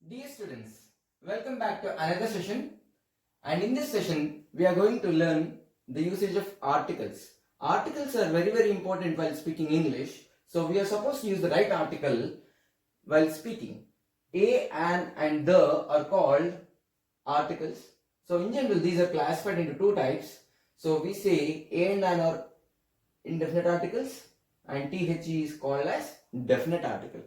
Dear students, welcome back to another session, and in this session we are going to learn the usage of articles. Articles are very important while speaking English, so we are supposed to use the right article while speaking. A, an and the are called articles. So in general these are classified into two types. So we say a and an are indefinite articles and the is called as definite article.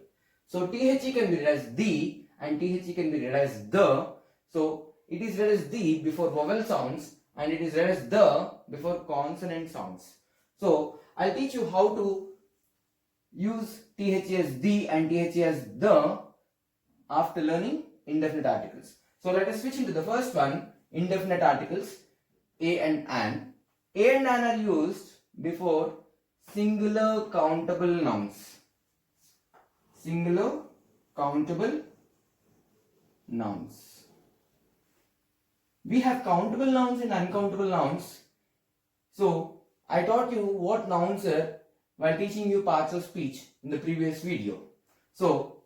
So the can be read as the and the can be read as the. So it is read as the before vowel sounds and it is read as the before consonant sounds. So I'll teach you how to use the as the and the as the after learning indefinite articles. So let us switch into the first one, indefinite articles, a and an. A and an are used before singular countable nouns. Singular countable nouns. We have countable nouns and uncountable nouns. So I taught you what nouns are while teaching you parts of speech in the previous video. So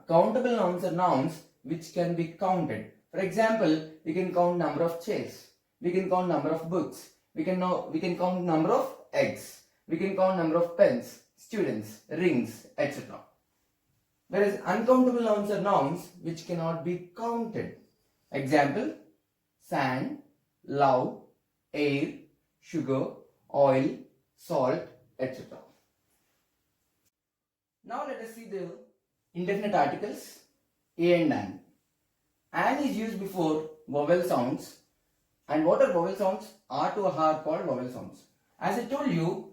countable nouns are nouns which can be counted. For example, we can count number of chairs, we can count number of books, we can count number of eggs, we can count number of pens, students, rings, etc. Whereas uncountable nouns are nouns which cannot be counted. Example, sand, love, air, sugar, oil, salt, etc. Now let us see the indefinite articles a and an. An is used before vowel sounds. And what are vowel sounds? R to a are called vowel sounds. As I told you,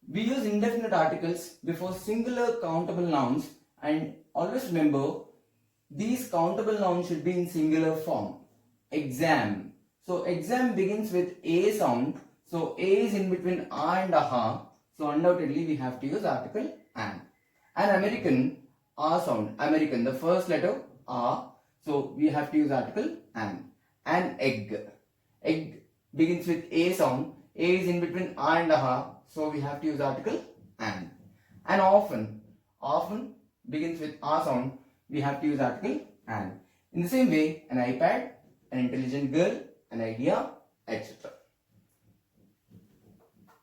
we use indefinite articles before singular countable nouns, and always remember these countable nouns should be in singular form. Exam. So exam begins with a sound. So a is in between a and aha. So undoubtedly we have to use article an. An American, a sound. American, the first letter a. So we have to use article an. An egg. Egg begins with a sound. A is in between a and aha. So we have to use article an. And often. Often begins with a sound. We have to use article an. In the same way, an iPad, an intelligent girl, an idea, etc.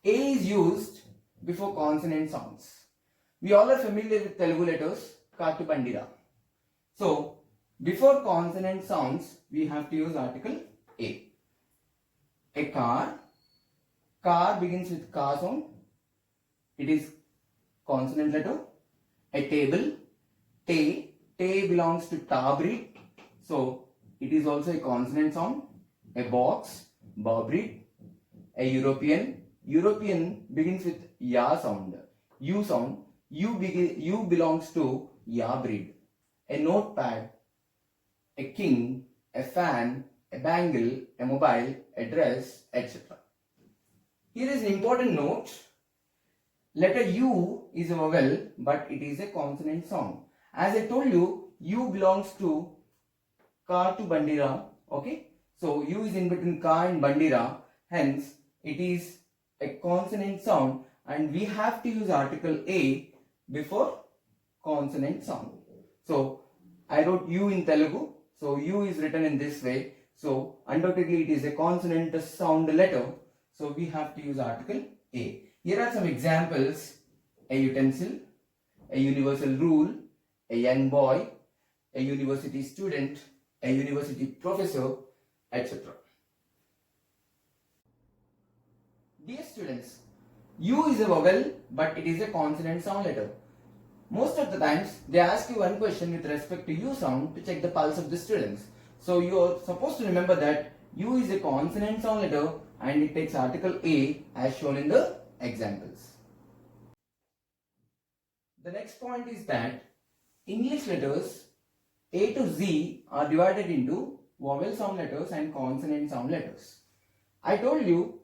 A is used before consonant sounds. We all are familiar with Telugu letters, ka to bandira. So, before consonant sounds, we have to use article A. A car. Car begins with ka sound. It is consonant letter. A table. Te. Te belongs to ta breed. So, it is also a consonant sound. A box. Ba breed. A European. European begins with ya sound. U sound. U belongs to ya breed. A notepad. A king. A fan. A bangle. A mobile. A dress, etc. Here is an important note. Letter U is a vowel, but it is a consonant sound. As I told you, U belongs to ka to bandira. Okay, so U is in between ka and bandira. Hence, it is a consonant sound, and we have to use article A before consonant sound. So I wrote U in Telugu. So U is written in this way. So undoubtedly it is a consonant sound letter. So we have to use article A. Here are some examples. A utensil, a universal rule, a young boy, a university student, a university professor, etc. Dear students, U is a vowel, but it is a consonant sound letter. Most of the times they ask you one question with respect to U sound to check the pulse of the students. So you are supposed to remember that U is a consonant sound letter and it takes article A as shown in the examples. The next point is that English letters A to Z are divided into vowel sound letters and consonant sound letters. I told you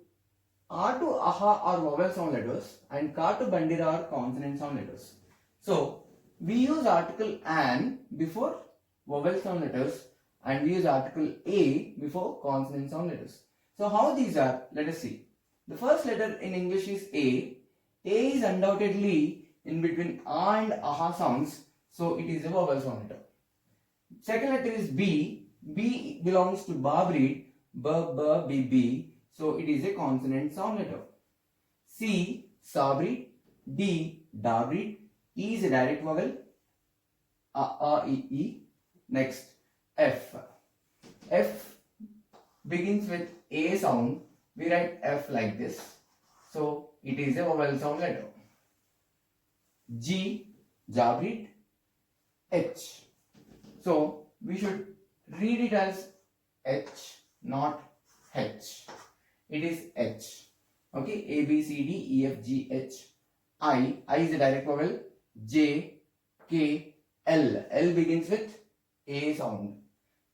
R to aha are vowel sound letters and ka to bandira are consonant sound letters. So we use article an before vowel sound letters and we use article A before consonant sound letters. So how these are? Let us see. The first letter in English is A. A is undoubtedly in between a and aha sounds, so it is a vowel sound letter. Second letter is B. B belongs to ba breed. B, B, B, B. So it is a consonant sound letter. C, sa breed. D, da breed. E is a direct vowel. A, E, E. Next, F. F begins with A sound. We write F like this. So it is a vowel sound letter. G, ja breed. H. So we should read it as H, not H. It is H. Okay, A, B, C, D, E, F, G, H. I is a direct vowel. J, K, L. L begins with A sound.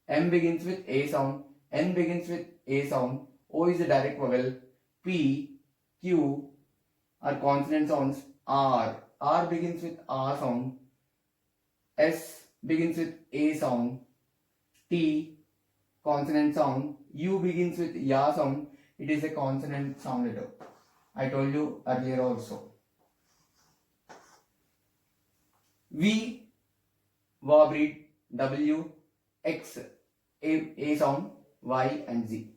M begins with A sound. N begins with A sound. O is a direct vowel. P, Q are consonant sounds. R begins with R sound. S begins with A sound. T, consonant sound. U begins with Ya sound. It is a consonant sound letter. I told you earlier also. V, va breed. W, X, A sound. Y and Z.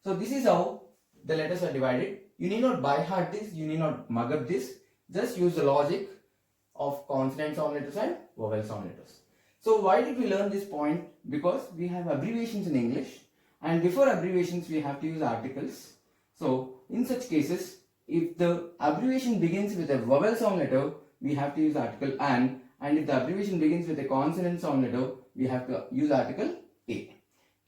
So this is how the letters are divided. You need not by heart this. You need not mug up this. Just use the logic of consonant sound letters and vowel sound letters. So why did we learn this point? Because we have abbreviations in English, and before abbreviations we have to use articles. So in such cases, if the abbreviation begins with a vowel sound letter, we have to use article and if the abbreviation begins with a consonant sound letter, we have to use article A.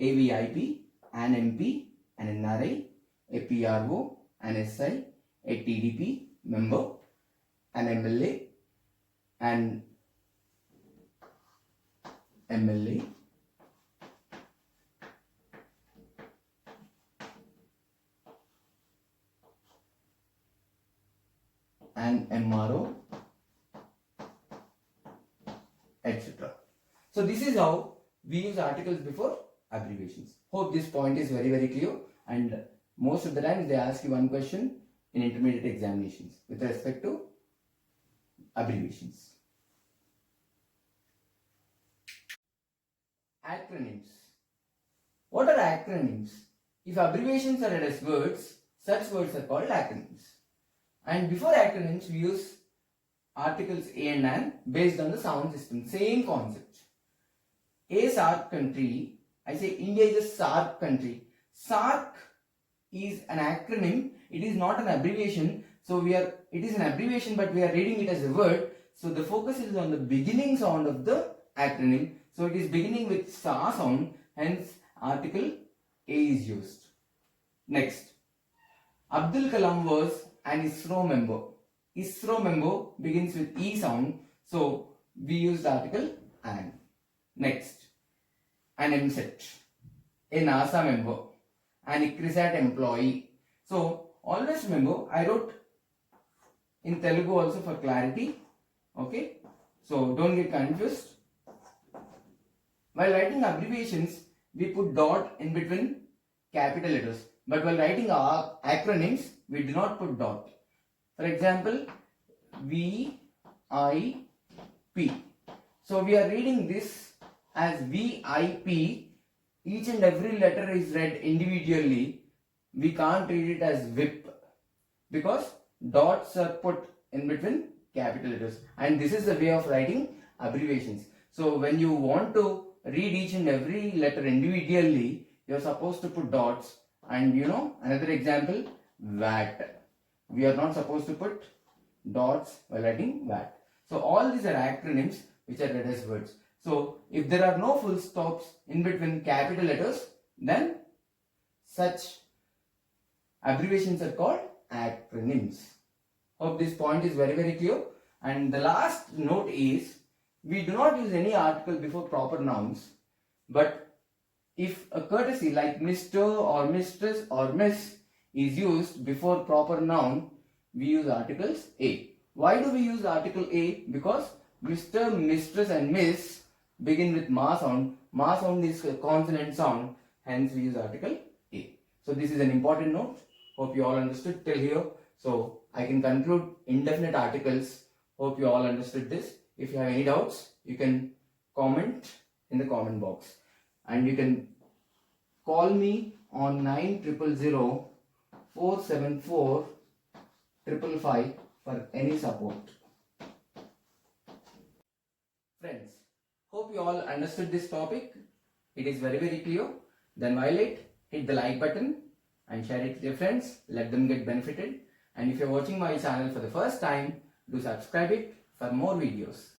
AVIP, an MP, an NRI, a PRO, an SI, a TDP member, an MLA, an MLA, an MRO, etc. So this is how we use articles before abbreviations. Hope this point is very clear, and most of the times they ask you one question in intermediate examinations with respect to abbreviations. Acronyms. What are acronyms? If abbreviations are read as words, such words are called acronyms. And before acronyms, we use articles A and an based on the sound system. Same concept. A SAARC country. I say India is a SAARC country. SAARC is an acronym. It is not an abbreviation. So it is an abbreviation, but we are reading it as a word. So the focus is on the beginning sound of the acronym. So it is beginning with SA sound. Hence article A is used. Next, Abdul Kalam was an ISRO member. ISRO member begins with E sound. So we use the article an. Next, an MSET, a NASA member, an ICRISAT employee. So always remember, I wrote in Telugu also for clarity. Okay, so don't get confused. While writing abbreviations, we put dot in between capital letters. But while writing our acronyms, we do not put dot. For example, VIP. So we are reading this as VIP. Each and every letter is read individually. We can't read it as VIP because dots are put in between capital letters, and this is the way of writing abbreviations. So when you want to read each and every letter individually, you are supposed to put dots. And another example, VAT. We are not supposed to put dots while writing VAT. So all these are acronyms which are read as words. So if there are no full stops in between capital letters, then such abbreviations are called acronyms. Hope this point is very clear. And the last note is, we do not use any article before proper nouns, but if a courtesy like Mr. or Mistress or Miss is used before proper noun, we use articles A. Why do we use article A? Because Mr., Mistress and Miss begin with ma sound. Ma sound is a consonant sound, hence we use article A. So this is an important note. Hope you all understood till here. So I can conclude indefinite articles. Hope you all understood this. If you have any doubts, you can comment in the comment box. And you can call me on 9000 474 555 for any support. Friends, hope you all understood this topic. It is very clear. Then while it, hit the like button and share it with your friends. Let them get benefited. And if you are watching my channel for the first time, do subscribe it for more videos.